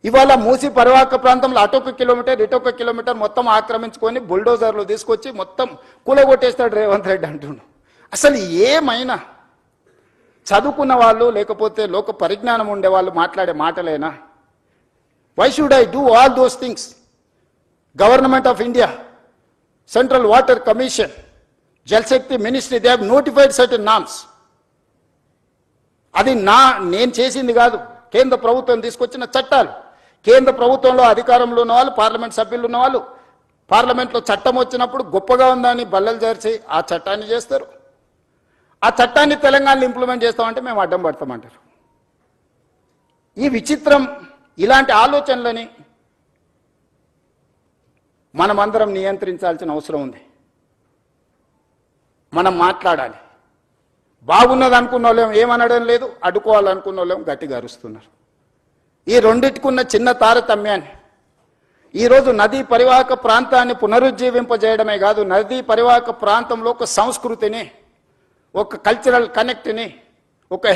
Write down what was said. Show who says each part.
Speaker 1: ఇవాళ మూసి పరివాహక ప్రాంతంలో అటొక కిలోమీటర్ ఇటొక కిలోమీటర్ మొత్తం ఆక్రమించుకొని బుల్డోజర్లు తీసుకొచ్చి మొత్తం కూలగొట్టేస్తాడు రేవంత్ రెడ్డి అంటుండు. అసలు ఏమైనా చదువుకున్న వాళ్ళు లేకపోతే లోక పరిజ్ఞానం ఉండే వాళ్ళు మాట్లాడే మాటలేనా? Why should I do all those things? Government of India, central water commission, Jalshakti ministry, they have notified certain norms. అది నేను చేసింది కాదు, కేంద్ర ప్రభుత్వం తీసుకొచ్చిన చట్టాలు. కేంద్ర ప్రభుత్వంలో అధికారంలో ఉన్న వాళ్ళు, పార్లమెంట్ సభ్యులు ఉన్న వాళ్ళు పార్లమెంట్లో చట్టం వచ్చినప్పుడు గొప్పగా ఉందని బల్లలు చేర్చి ఆ చట్టాన్ని చేస్తారు. ఆ చట్టాన్ని తెలంగాణలో ఇంప్లిమెంట్ చేస్తామంటే మేము అడ్డం పడతామంటారు. ఈ విచిత్రం, ఇలాంటి ఆలోచనలని మనమందరం నియంత్రించాల్సిన అవసరం ఉంది. మనం మాట్లాడాలి. బాగున్నది అనుకున్న వాళ్ళేం ఏమనడం లేదు, అడ్డుకోవాలనుకున్న వాళ్ళేం గట్టిగా అరుస్తున్నారు. ఈ రెండింటికున్న చిన్న తారతమ్యాన్ని ఈరోజు నదీ పరివాహక ప్రాంతాన్ని పునరుజ్జీవింపజేయడమే కాదు, నదీ పరివాహక ప్రాంతంలో ఒక సంస్కృతిని, ఒక కల్చరల్ కనెక్ట్ని, ఒక